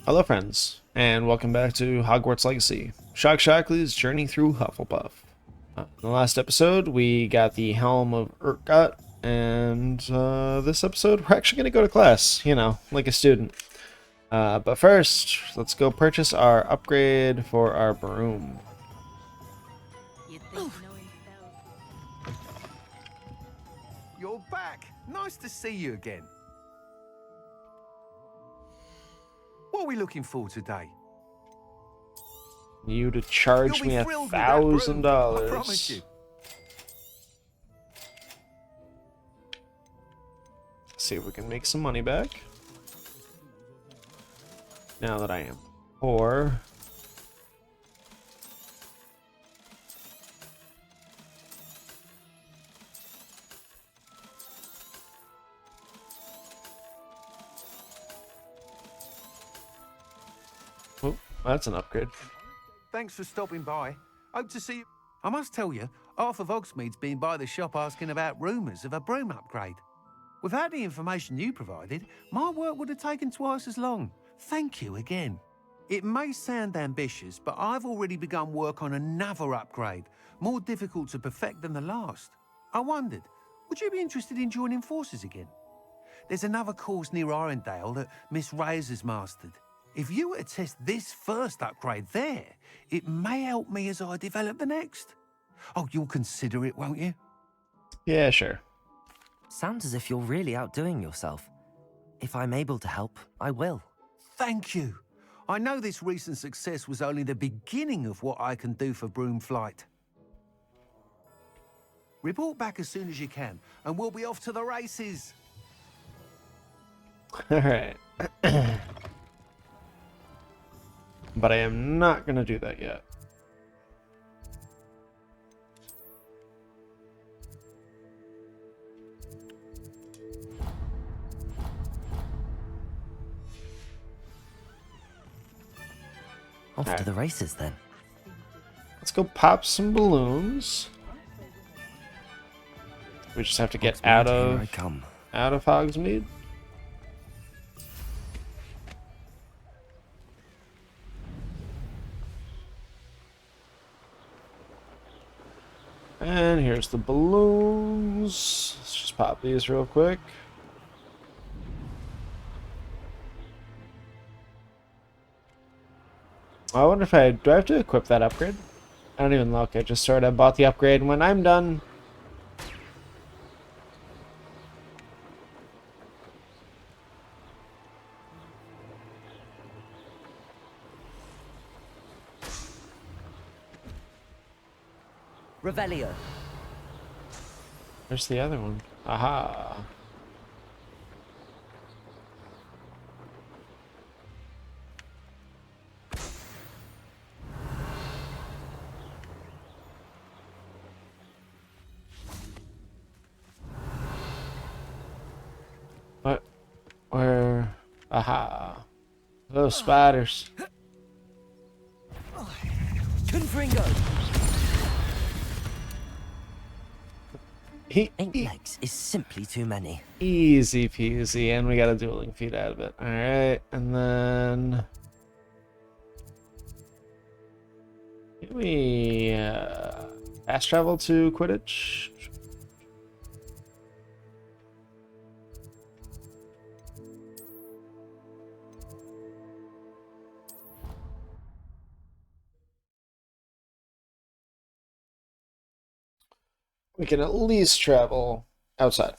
Hello friends, and welcome back to Hogwarts Legacy, Shock Shockley's journey through Hufflepuff. In the last episode, we got the Helm of Urgot, and this episode, we're actually going to go to class, you know, like a student. But first, let's go purchase our upgrade for our broom. You're back. Nice to see you again. What are we looking for today? You to charge me $1,000. I promise you. See if we can make some money back. Now that I am poor. Oh, that's an upgrade. Thanks for stopping by. Hope to see you. I must tell you, half of Hogsmeade's been by the shop asking about rumours of a broom upgrade. Without the information you provided, my work would have taken twice as long. Thank you again. It may sound ambitious, but I've already begun work on another upgrade, more difficult to perfect than the last. I wondered, would you be interested in joining forces again? There's another course near Arendelle that Miss Reyes has mastered. If you were to test this first upgrade there, it may help me as I develop the next. Oh, you'll consider it, won't you? Yeah, sure. Sounds as if you're really outdoing yourself. If I'm able to help, I will. Thank you. I know this recent success was only the beginning of what I can do for Broomflight. Report back as soon as you can, and we'll be off to the races. Alright. But I am not going to do that yet. Off to the races then. Let's go pop some balloons. We just have to get out Here I of come. Hogsmeade. And here's the balloons. Let's just pop these real quick. I wonder if do I have to equip that upgrade? I don't even look. I just sort of bought the upgrade when I'm done. Revelio. There's the other one. Aha. What? Where? Aha. Those spiders. Confringo. He 8 legs is simply too many. Easy peasy, and we got a dueling feat out of it. Alright, and then... Can we fast travel to Quidditch? We can at least travel outside.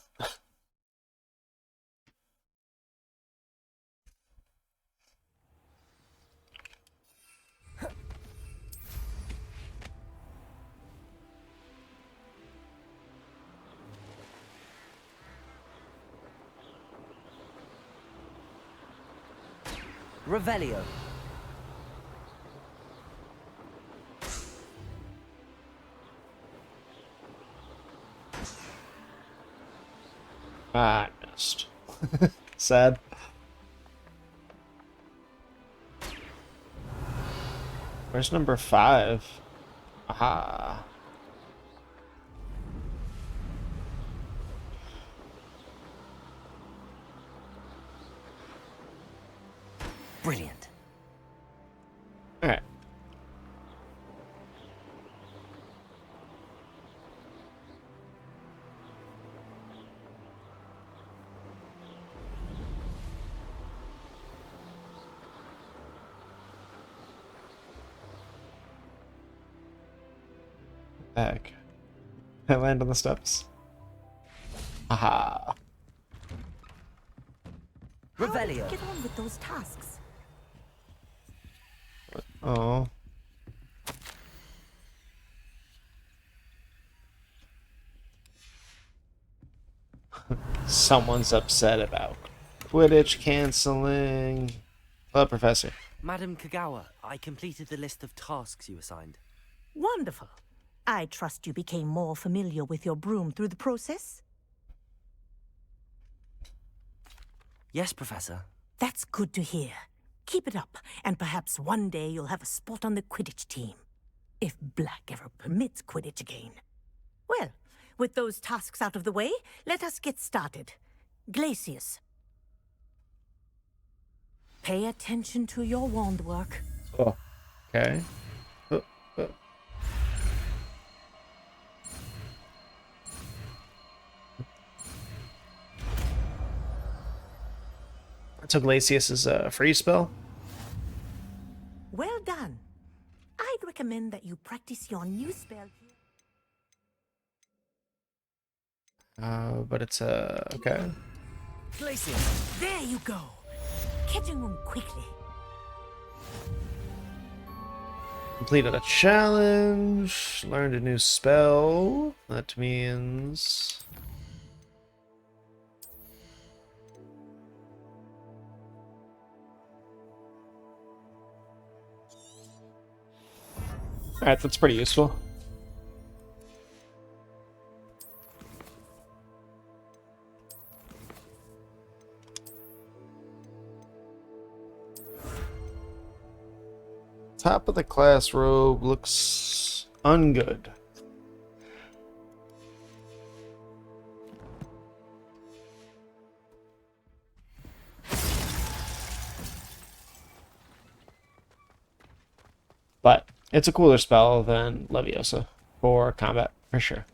Revelio. Ah, I missed. Sad. Where's number 5? Aha. Brilliant. Heck. I land on the steps. Haha. Revelio. Get on with those tasks. Oh. Someone's upset about Quidditch canceling. Hello, Professor. Madam Kagawa, I completed the list of tasks you assigned. Wonderful. I trust you became more familiar with your broom through the process? Yes, Professor. That's good to hear. Keep it up, and perhaps one day you'll have a spot on the Quidditch team. If Black ever permits Quidditch again. Well, with those tasks out of the way, let us get started. Glacius. Pay attention to your wand work. Oh, okay. So Glacius is a free spell? Well done. I'd recommend that you practice your new spell here. But it's okay. Glacius. There you go. Catching them quickly. Completed a challenge. Learned a new spell. That means... Alright, that's pretty useful. Top of the class robe looks ungood. But it's a cooler spell than Leviosa for combat, for sure.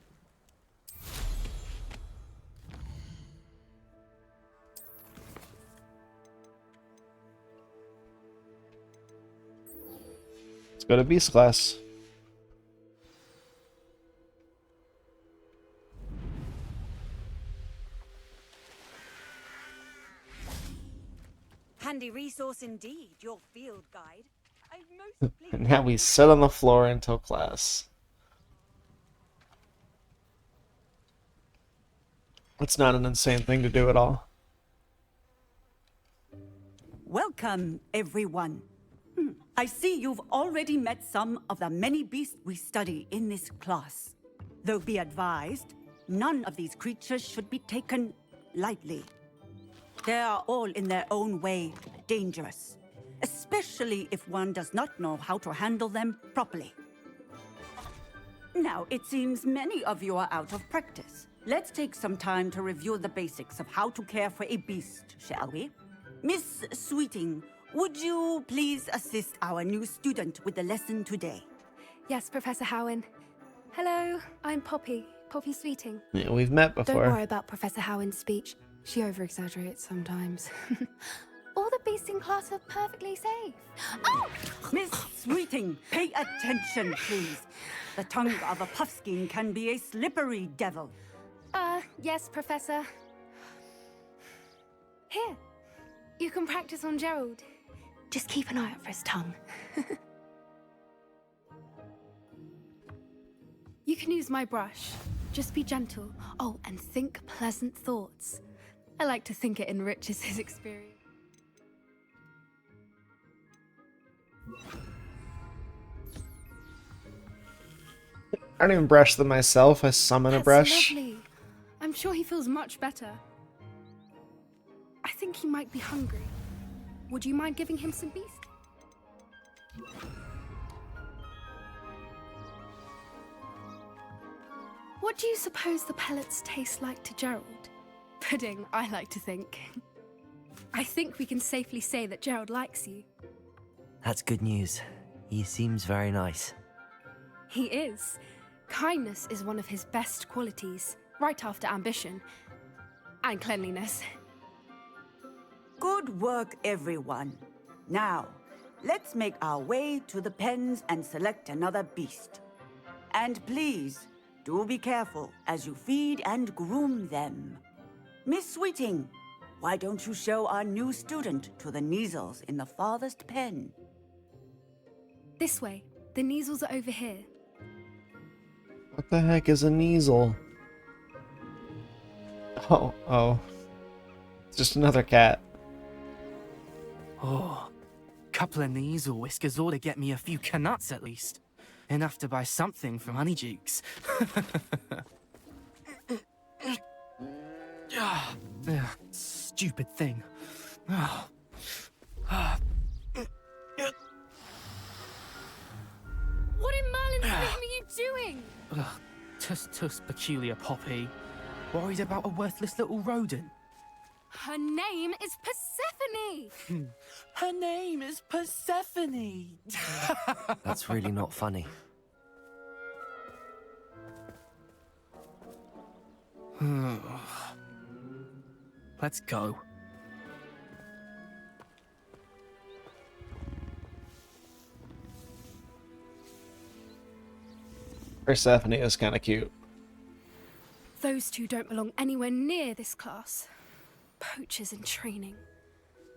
Let's go to Beast class. Handy resource indeed, your field guide. And now we sit on the floor until class. It's not an insane thing to do at all. Welcome, everyone. I see you've already met some of the many beasts we study in this class. Though be advised, none of these creatures should be taken lightly. They are all in their own way dangerous, especially if one does not know how to handle them properly. Now, it seems many of you are out of practice. Let's take some time to review the basics of how to care for a beast, shall we? Miss Sweeting, would you please assist our new student with the lesson today? Yes, Professor Howen. Hello, I'm Poppy Sweeting. Yeah, we've met Don't before. worry about Professor Howen's speech. She over-exaggerates sometimes. All the beasts in class are perfectly safe. Oh! Miss Sweeting, pay attention, please. The tongue of a puffskein can be a slippery devil. Yes, Professor. Here, you can practice on Gerald. Just keep an eye out for his tongue. You can use my brush. Just be gentle. Oh, and think pleasant thoughts. I like to think it enriches his experience. I don't even brush them myself. I summon a brush. Lovely. I'm sure he feels much better. I think he might be hungry. Would you mind giving him some beast? What do you suppose the pellets taste like to Gerald? Pudding, I like to think. I think we can safely say that Gerald likes you. That's good news. He seems very nice. He is. Kindness is one of his best qualities, right after ambition. And cleanliness. Good work, everyone. Now, let's make our way to the pens and select another beast. And please, do be careful as you feed and groom them. Miss Sweeting, why don't you show our new student to the Kneazles in the farthest pen? This way. The Kneazles are over here. What the heck is a Kneazle? Oh. It's just another cat. Oh, couple of Kneazle whiskers ought to get me a few canuts at least. Enough to buy something from Honeydukes. Stupid thing. What in Merlin's name are you doing? Tuss, peculiar Poppy. Worried about a worthless little rodent. Her name is Persephone! Her name is Persephone. That's really not funny. Let's go. Persephone is kind of cute. Those two don't belong anywhere near this class. Poachers in training.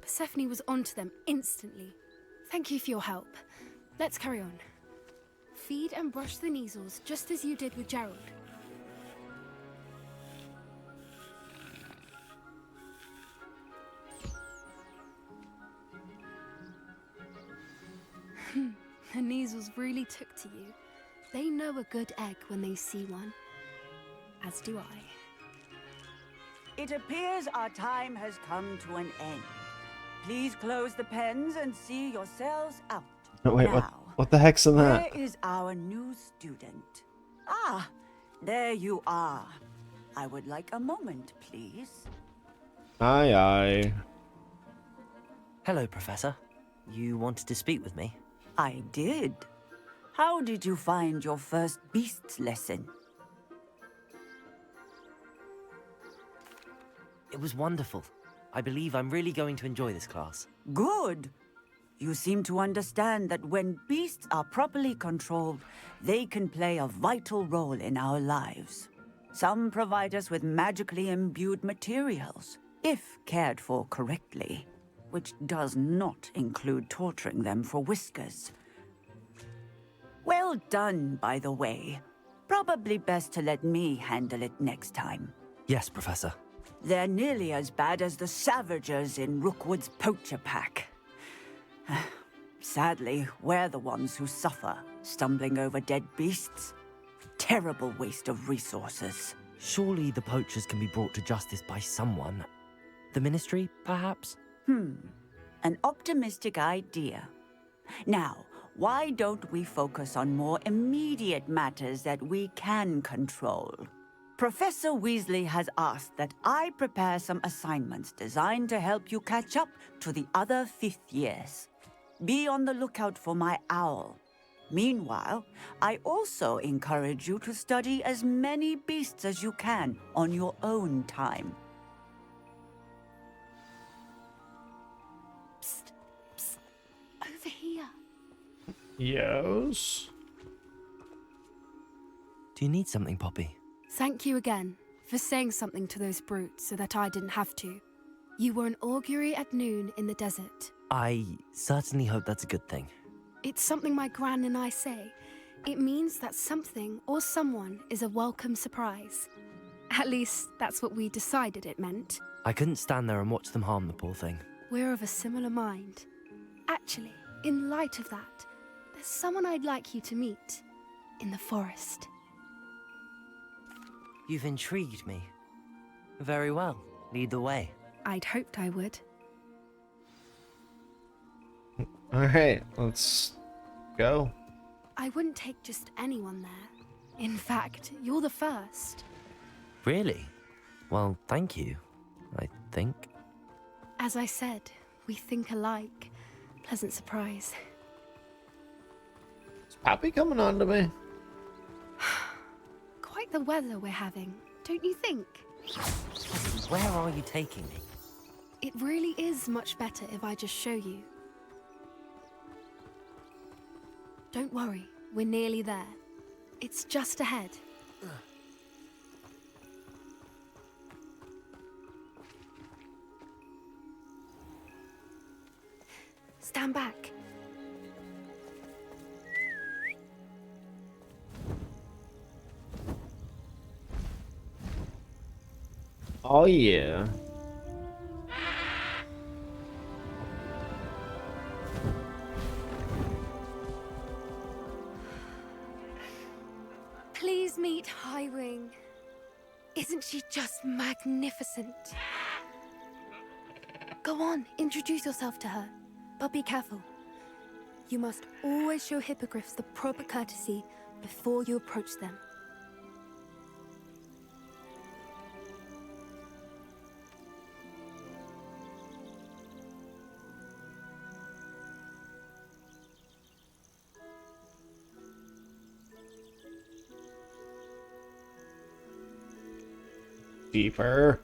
Persephone was onto them instantly. Thank you for your help. Let's carry on. Feed and brush the Kneazles just as you did with Gerald. The Kneazles really took to you. They know a good egg when they see one. As do I. It appears our time has come to an end. Please close the pens and see yourselves out. Oh, wait, now, what the heck's in that? Where is our new student? Ah, there you are. I would like a moment, please. Aye. Hello, Professor. You wanted to speak with me? I did. How did you find your first beasts lesson? It was wonderful. I believe I'm really going to enjoy this class. Good. You seem to understand that when beasts are properly controlled, they can play a vital role in our lives. Some provide us with magically imbued materials, if cared for correctly, which does not include torturing them for whiskers. Well done, by the way. Probably best to let me handle it next time. Yes, Professor. They're nearly as bad as the Savagers in Rookwood's poacher pack. Sadly, we're the ones who suffer, stumbling over dead beasts. Terrible waste of resources. Surely the poachers can be brought to justice by someone. The Ministry, perhaps? An optimistic idea. Now, why don't we focus on more immediate matters that we can control? Professor Weasley has asked that I prepare some assignments designed to help you catch up to the other 5th years. Be on the lookout for my owl. Meanwhile, I also encourage you to study as many beasts as you can on your own time. Psst, psst. Over here. Yes. Do you need something, Poppy? Thank you again for saying something to those brutes so that I didn't have to. You were an augury at noon in the desert. I certainly hope that's a good thing. It's something my gran and I say. It means that something or someone is a welcome surprise. At least, that's what we decided it meant. I couldn't stand there and watch them harm the poor thing. We're of a similar mind. Actually, in light of that, there's someone I'd like you to meet. In the forest. You've intrigued me. Very well. Lead the way. I'd hoped I would. Alright, let's go. I wouldn't take just anyone there. In fact, you're the first. Really? Well, thank you, I think. As I said, we think alike. Pleasant surprise. Is Poppy coming on to me? Quite the weather we're having, don't you think? Where are you taking me? It really is much better if I just show you. Don't worry, we're nearly there. It's just ahead. Stand back. Oh yeah. Please meet Highwing. Isn't she just magnificent? Go on, introduce yourself to her. But be careful. You must always show hippogriffs the proper courtesy before you approach them. Deeper.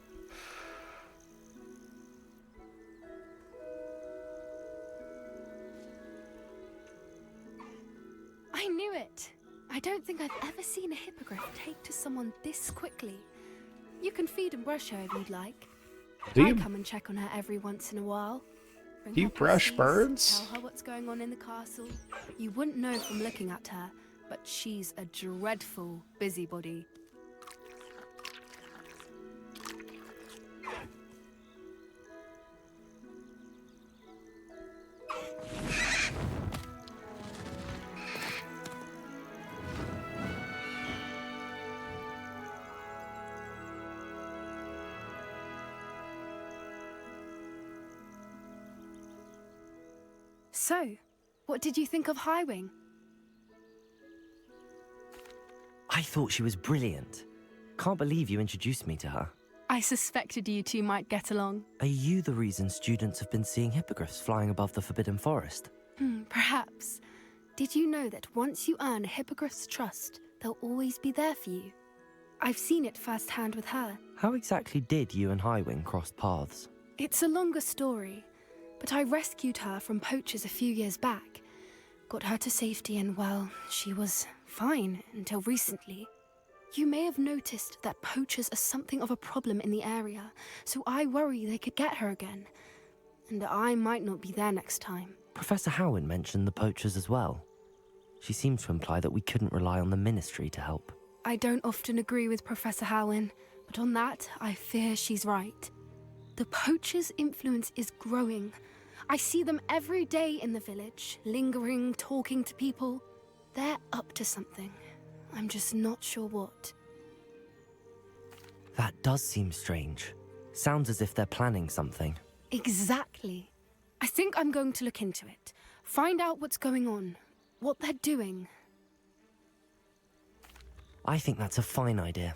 I knew it. I don't think I've ever seen a hippogriff take to someone this quickly. You can feed and brush her if you'd like. Do I you, come and check on her every once in a while. Bring do you her brush pussies, birds? Tell her what's going on in the castle. You wouldn't know from looking at her, but she's a dreadful busybody. So, what did you think of Highwing? I thought she was brilliant. Can't believe you introduced me to her. I suspected you two might get along. Are you the reason students have been seeing hippogriffs flying above the Forbidden Forest? Perhaps. Did you know that once you earn a hippogriff's trust, they'll always be there for you? I've seen it firsthand with her. How exactly did you and Highwing cross paths? It's a longer story, but I rescued her from poachers a few years back. Got her to safety and, well, she was fine until recently. You may have noticed that poachers are something of a problem in the area, so I worry they could get her again. And I might not be there next time. Professor Howin mentioned the poachers as well. She seemed to imply that we couldn't rely on the Ministry to help. I don't often agree with Professor Howin, but on that, I fear she's right. The poachers' influence is growing. I see them every day in the village, lingering, talking to people. They're up to something. I'm just not sure what. That does seem strange. Sounds as if they're planning something. Exactly. I think I'm going to look into it. Find out what's going on, what they're doing. I think that's a fine idea.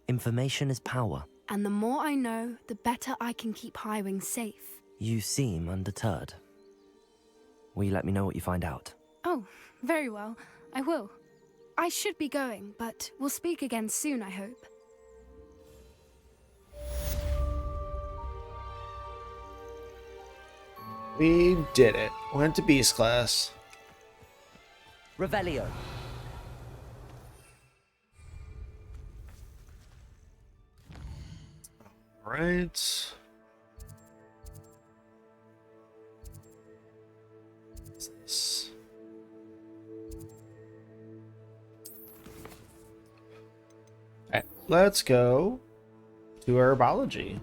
Information is power. And the more I know, the better I can keep Highwing safe. You seem undeterred. Will you let me know what you find out? Oh, very well. I will. I should be going, but we'll speak again soon, I hope. We did it. Went to Beast class. Revelio. Right. What's this? Alright, let's go to herbology.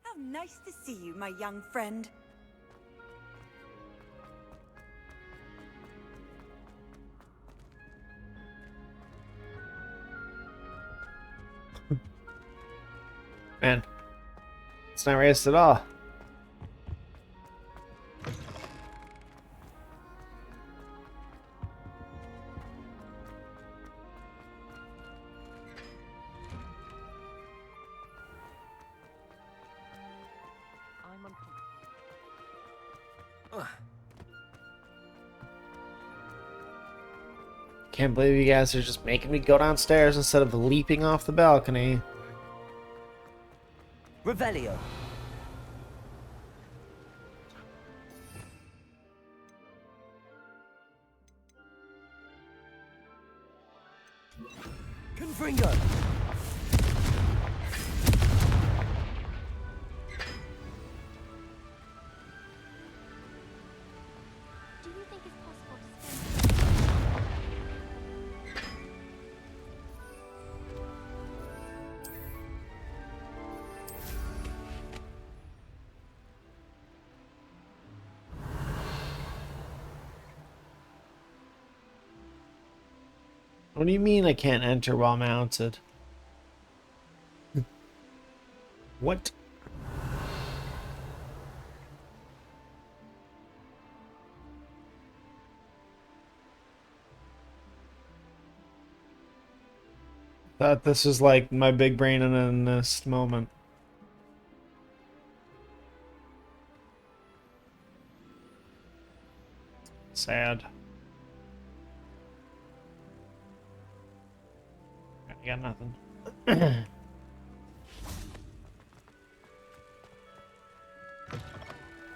How nice to see you, my young friend. Man, it's not racist at all. Can't believe you guys are just making me go downstairs instead of leaping off the balcony. Revelio. Confringo. Do you think it's possible to spend... What do you mean I can't enter while mounted? What? Thought this was like my big brain in this moment. Sad. I got nothing.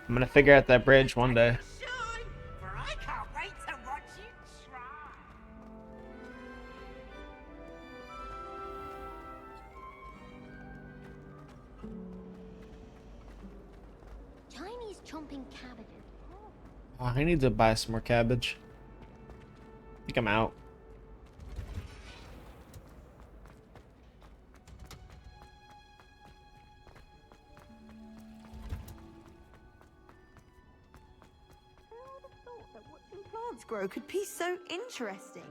I'm gonna figure out that bridge one day. For I can't wait to watch you try. Chinese chomping cabbages. Oh, I need to buy some more cabbage. I think I'm out. That watching plants grow could be so interesting.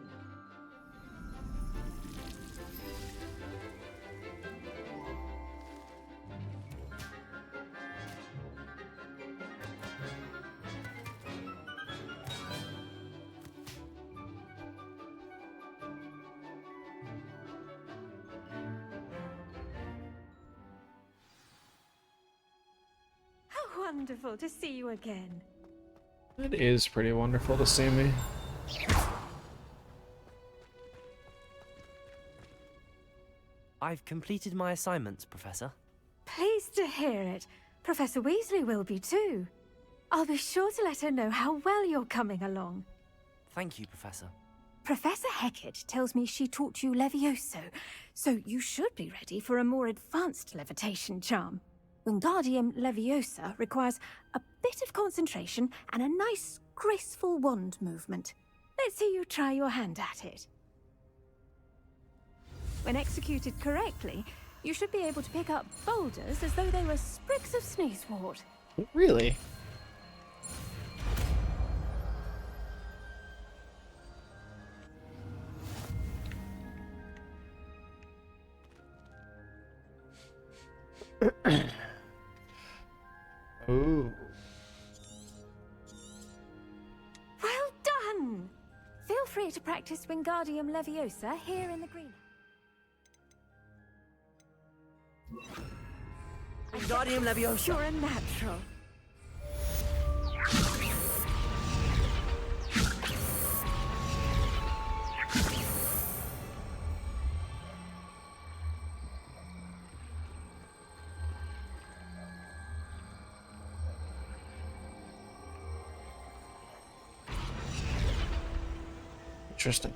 How wonderful to see you again. It is pretty wonderful to see me. I've completed my assignments, Professor. Pleased to hear it. Professor Weasley will be too. I'll be sure to let her know how well you're coming along. Thank you, Professor. Professor Hecat tells me she taught you Levioso, so you should be ready for a more advanced levitation charm. Wingardium Leviosa requires a bit of concentration and a nice, graceful wand movement. Let's see you try your hand at it. When executed correctly, you should be able to pick up boulders as though they were sprigs of sneezewort. Really? Ooh. Well done! Feel free to practice Wingardium Leviosa here in the green. Wingardium Leviosa. You're a natural. Interesting.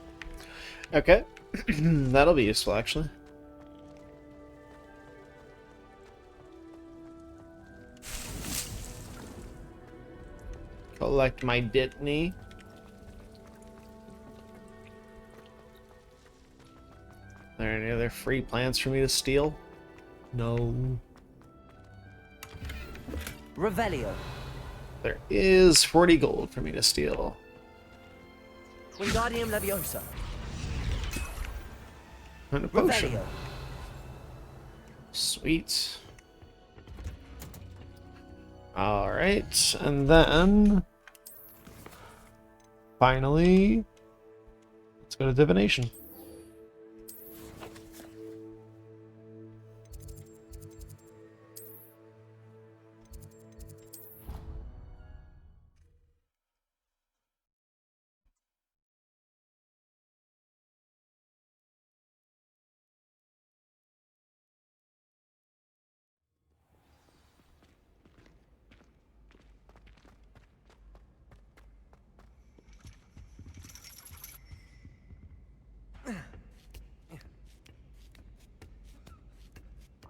Okay. That'll be useful, actually. Collect my Ditney. Are there any other free plants for me to steal? No. Revelio. There is 40 gold for me to steal. Wingardium Leviosa. And a potion. Revelio. Sweet. Alright, and then... finally... let's go to divination.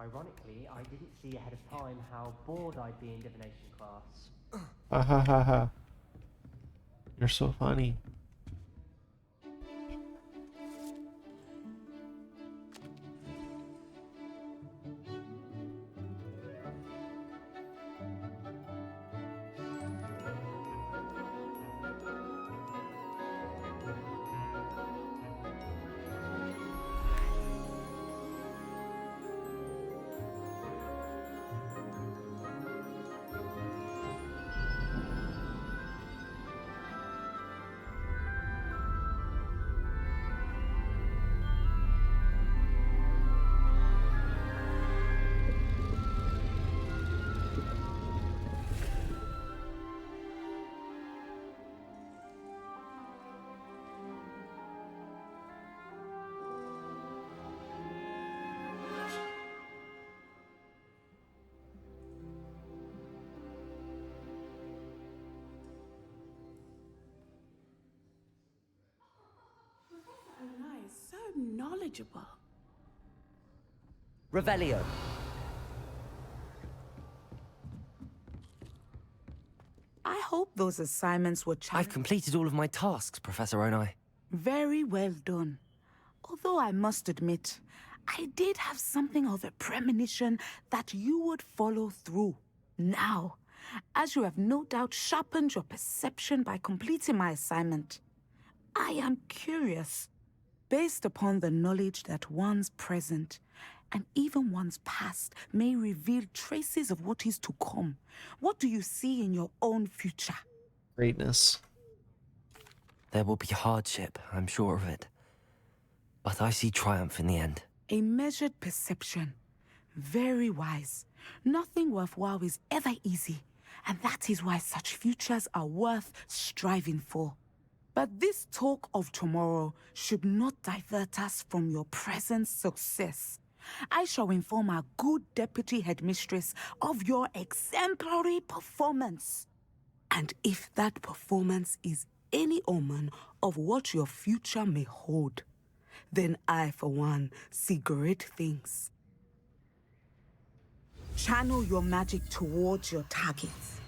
Ironically, I didn't see ahead of time how bored I'd be in divination class. Ha ha ha ha. You're so funny. So nice, so knowledgeable. Revelio. I hope those assignments were I've completed all of my tasks, Professor Onai. very well done. Although I must admit, I did have something of a premonition that you would follow through. Now, as you have no doubt sharpened your perception by completing my assignment, I am curious, based upon the knowledge that one's present and even one's past may reveal traces of what is to come. What do you see in your own future? Greatness. There will be hardship, I'm sure of it. But I see triumph in the end. A measured perception. Very wise. Nothing worthwhile is ever easy, and that is why such futures are worth striving for. But this talk of tomorrow should not divert us from your present success. I shall inform our good deputy headmistress of your exemplary performance. And if that performance is any omen of what your future may hold, then I, for one, see great things. Channel your magic towards your targets.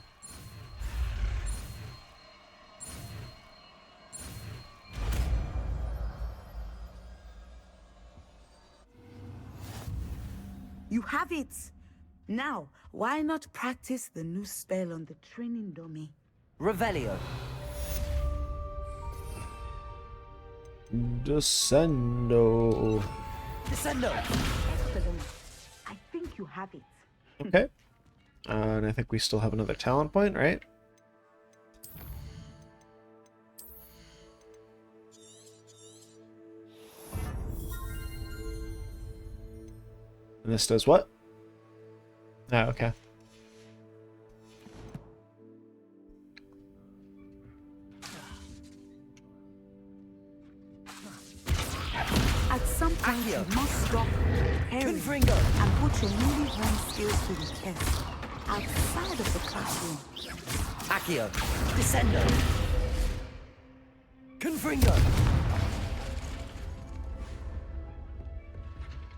You have it! Now, why not practice the new spell on the training dummy? Revelio. Descendo. Descendo! Excellent. I think you have it. Okay. And I think we still have another talent point, right? And this does what? Oh, okay. At some point, you must stop preparing and put your newly honed skills to the test outside of the classroom. Accio. Descendo. Confringo.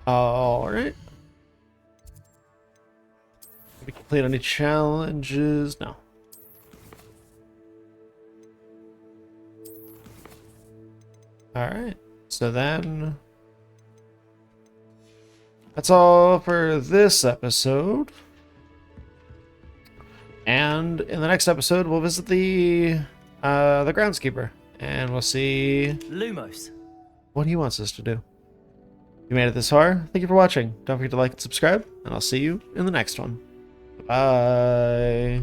Alright. Did we complete any challenges? No. Alright. So then, that's all for this episode. And in the next episode, we'll visit the groundskeeper, and we'll see Lumos. what he wants us to do. If you made it this far, thank you for watching. Don't forget to like and subscribe, and I'll see you in the next one. Bye.